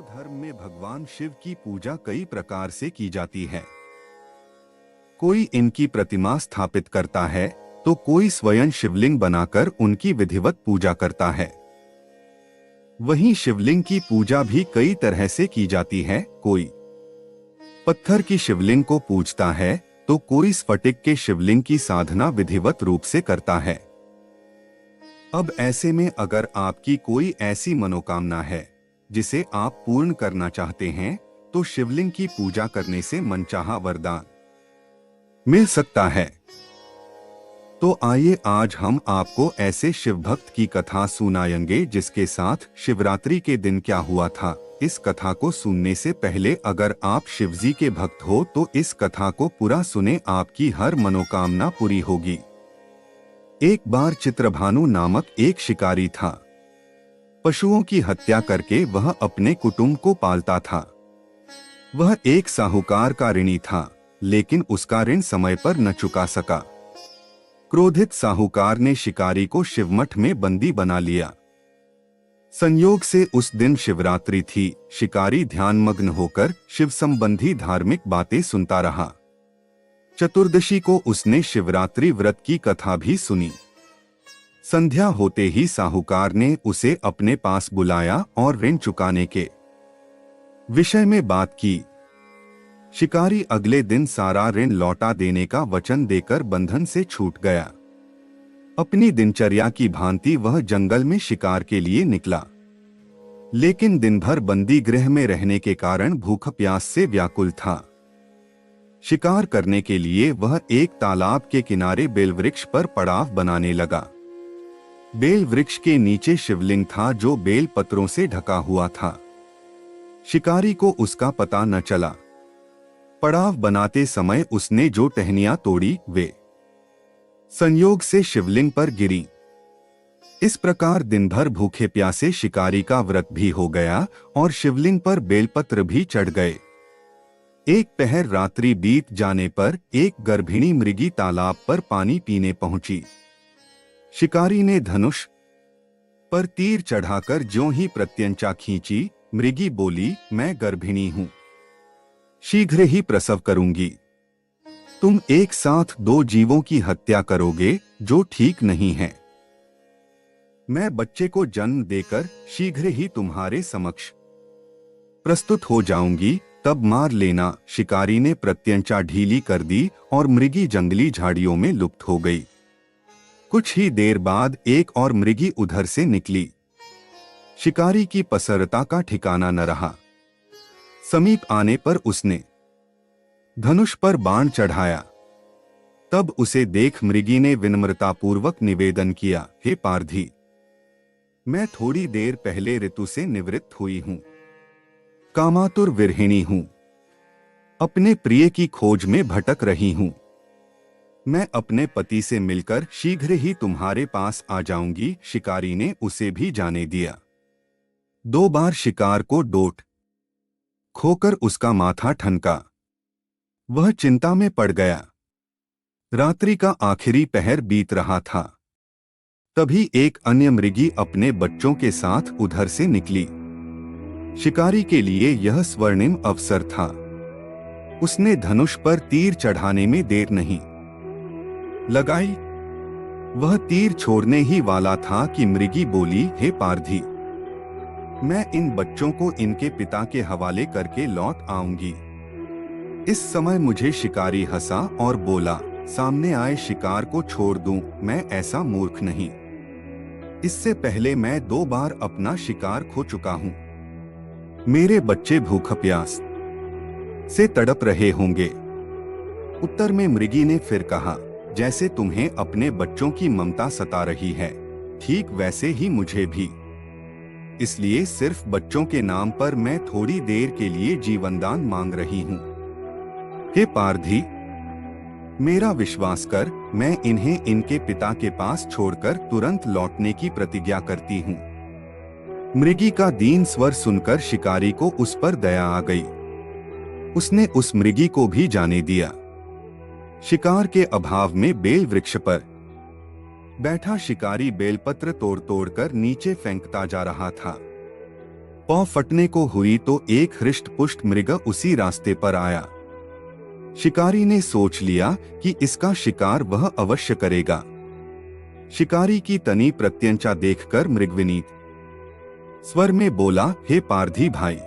धर्म में भगवान शिव की पूजा कई प्रकार से की जाती है। कोई इनकी प्रतिमा स्थापित करता है तो कोई स्वयं शिवलिंग बनाकर उनकी विधिवत पूजा करता है। वहीं शिवलिंग की पूजा भी कई तरह से की जाती है। कोई पत्थर की शिवलिंग को पूजता है तो कोई स्फटिक के शिवलिंग की साधना विधिवत रूप से करता है। अब ऐसे में अगर आपकी कोई ऐसी मनोकामना है जिसे आप पूर्ण करना चाहते हैं तो शिवलिंग की पूजा करने से मनचाहा वरदान मिल सकता है। तो आइए आज हम आपको ऐसे शिव भक्त की कथा सुनाएंगे जिसके साथ शिवरात्रि के दिन क्या हुआ था। इस कथा को सुनने से पहले अगर आप शिवजी के भक्त हो तो इस कथा को पूरा सुने, आपकी हर मनोकामना पूरी होगी। एक बार चित्रभानु नामक एक शिकारी था। पशुओं की हत्या करके वह अपने कुटुंब को पालता था। वह एक साहूकार का ऋणी था, लेकिन उसका ऋण समय पर न चुका सका। क्रोधित साहूकार ने शिकारी को शिवमठ में बंदी बना लिया। संयोग से उस दिन शिवरात्रि थी। शिकारी ध्यानमग्न होकर शिव संबंधी धार्मिक बातें सुनता रहा। चतुर्दशी को उसने शिवरात्रि व्रत की कथा भी सुनी। संध्या होते ही साहूकार ने उसे अपने पास बुलाया और ऋण चुकाने के विषय में बात की। शिकारी अगले दिन सारा ऋण लौटा देने का वचन देकर बंधन से छूट गया। अपनी दिनचर्या की भांति वह जंगल में शिकार के लिए निकला, लेकिन दिन भर बंदी गृह में रहने के कारण भूख प्यास से व्याकुल था। शिकार करने के लिए वह एक तालाब के किनारे बेलवृक्ष पर पड़ाव बनाने लगा। बेल वृक्ष के नीचे शिवलिंग था जो बेल पत्रों से ढका हुआ था। शिकारी को उसका पता न चला। पड़ाव बनाते समय उसने जो टहनियां तोड़ी वे संयोग से शिवलिंग पर गिरी। इस प्रकार दिन भर भूखे प्यासे शिकारी का व्रत भी हो गया और शिवलिंग पर बेलपत्र भी चढ़ गए। एक पहर रात्रि बीत जाने पर एक गर्भिणी मृगी तालाब पर पानी पीने पहुंची। शिकारी ने धनुष पर तीर चढ़ाकर ज्यों ही प्रत्यंचा खींची, मृगी बोली, मैं गर्भिणी हूं, शीघ्र ही प्रसव करूंगी। तुम एक साथ दो जीवों की हत्या करोगे जो ठीक नहीं है। मैं बच्चे को जन्म देकर शीघ्र ही तुम्हारे समक्ष प्रस्तुत हो जाऊंगी, तब मार लेना। शिकारी ने प्रत्यंचा ढीली कर दी और मृगी जंगली झाड़ियों में लुप्त हो गई। कुछ ही देर बाद एक और मृगी उधर से निकली। शिकारी की पसरता का ठिकाना न रहा। समीप आने पर उसने धनुष पर बाण चढ़ाया। तब उसे देख मृगी ने विनम्रतापूर्वक निवेदन किया, हे पारधी, मैं थोड़ी देर पहले ऋतु से निवृत्त हुई हूं, कामातुर विरहिणी हूं, अपने प्रिय की खोज में भटक रही हूं। मैं अपने पति से मिलकर शीघ्र ही तुम्हारे पास आ जाऊंगी। शिकारी ने उसे भी जाने दिया। 2 बार शिकार को डोट खोकर उसका माथा ठनका। वह चिंता में पड़ गया। रात्रि का आखिरी पहर बीत रहा था। तभी एक अन्य मृगी अपने बच्चों के साथ उधर से निकली। शिकारी के लिए यह स्वर्णिम अवसर था। उसने धनुष पर तीर चढ़ाने में देर नहीं लगाई। वह तीर छोड़ने ही वाला था कि मृगी बोली, हे पारधी, मैं इन बच्चों को इनके पिता के हवाले करके लौट आऊंगी। इस समय मुझे शिकारी हंसा और बोला, सामने आए शिकार को छोड़ दूं, मैं ऐसा मूर्ख नहीं। इससे पहले मैं 2 बार अपना शिकार खो चुका हूं। मेरे बच्चे भूख प्यास से तड़प रहे होंगे। उत्तर में मृगी ने फिर कहा, जैसे तुम्हें अपने बच्चों की ममता सता रही है, ठीक वैसे ही मुझे भी। इसलिए सिर्फ बच्चों के नाम पर मैं थोड़ी देर के लिए जीवनदान मांग रही हूं। हे पारधी, मेरा विश्वास कर, मैं इन्हें इनके पिता के पास छोड़कर तुरंत लौटने की प्रतिज्ञा करती हूं। मृगी का दीन स्वर सुनकर शिकारी को उस पर दया आ गई। उसने उस मृगी को भी जाने दिया। शिकार के अभाव में बेल वृक्ष पर बैठा शिकारी बेलपत्र तोड़ तोड़कर नीचे फेंकता जा रहा था। पौ फटने को हुई तो एक हृष्ट पुष्ट मृग उसी रास्ते पर आया। शिकारी ने सोच लिया कि इसका शिकार वह अवश्य करेगा। शिकारी की तनी प्रत्यंचा देखकर मृग विनीत स्वर में बोला, हे पारधी भाई,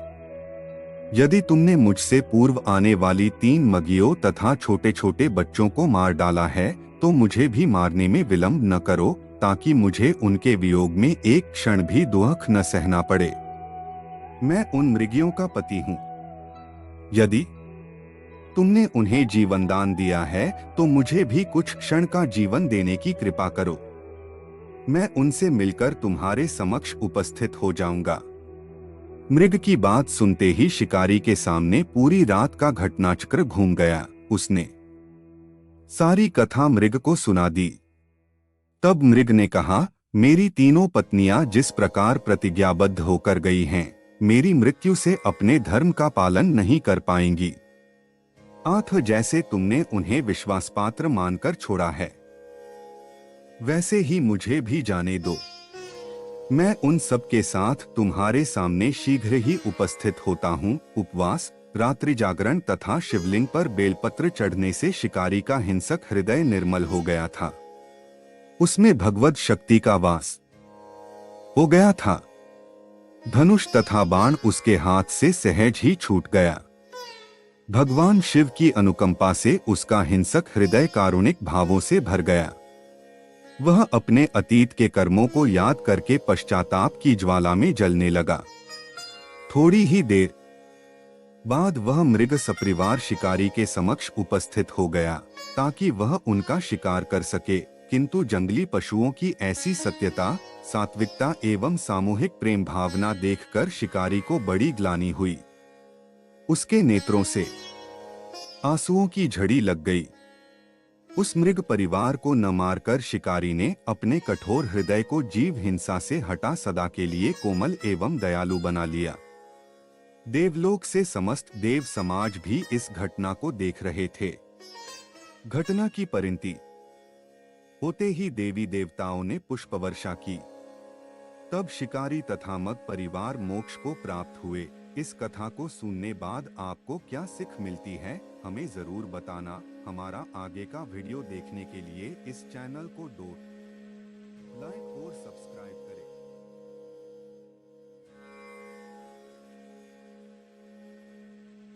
यदि तुमने मुझसे पूर्व आने वाली 3 मगियों तथा छोटे छोटे बच्चों को मार डाला है तो मुझे भी मारने में विलंब न करो, ताकि मुझे उनके वियोग में एक क्षण भी दुख न सहना पड़े। मैं उन मृगियों का पति हूँ। यदि तुमने उन्हें जीवन दान दिया है तो मुझे भी कुछ क्षण का जीवन देने की कृपा करो। मैं उनसे मिलकर तुम्हारे समक्ष उपस्थित हो जाऊंगा। मृग की बात सुनते ही शिकारी के सामने पूरी रात का घटनाचक्र घूम गया। उसने सारी कथा मृग को सुना दी। तब मृग ने कहा, मेरी तीनों पत्नियां जिस प्रकार प्रतिज्ञाबद्ध होकर गई हैं, मेरी मृत्यु से अपने धर्म का पालन नहीं कर पाएंगी। आठ जैसे तुमने उन्हें विश्वासपात्र मानकर छोड़ा है, वैसे ही मुझे भी जाने दो। मैं उन सब के साथ तुम्हारे सामने शीघ्र ही उपस्थित होता हूँ। उपवास, रात्रि जागरण तथा शिवलिंग पर बेलपत्र चढ़ने से शिकारी का हिंसक हृदय निर्मल हो गया था। उसमें भगवत शक्ति का वास हो गया था। धनुष तथा बाण उसके हाथ से सहज ही छूट गया। भगवान शिव की अनुकंपा से उसका हिंसक हृदय कारुणिक भावों से भर गया। वह अपने अतीत के कर्मों को याद करके पश्चाताप की ज्वाला में जलने लगा। थोड़ी ही देर बाद वह मृग सपरिवार शिकारी के समक्ष उपस्थित हो गया ताकि वह उनका शिकार कर सके, किंतु जंगली पशुओं की ऐसी सत्यता, सात्विकता एवं सामूहिक प्रेम भावना देखकर शिकारी को बड़ी ग्लानि हुई। उसके नेत्रों से आंसुओं की झड़ी लग गई। उस मृग परिवार को न मारकर शिकारी ने अपने कठोर हृदय को जीव हिंसा से हटा सदा के लिए कोमल एवं दयालु बना लिया। देवलोक से समस्त देव समाज भी इस घटना को देख रहे थे। घटना की परिणति होते ही देवी देवताओं ने पुष्प वर्षा की। तब शिकारी तथा मग परिवार मोक्ष को प्राप्त हुए। इस कथा को सुनने बाद आपको क्या सीख मिलती है, हमें जरूर बताना। हमारा आगे का वीडियो देखने के लिए इस चैनल को लाइक और सब्सक्राइब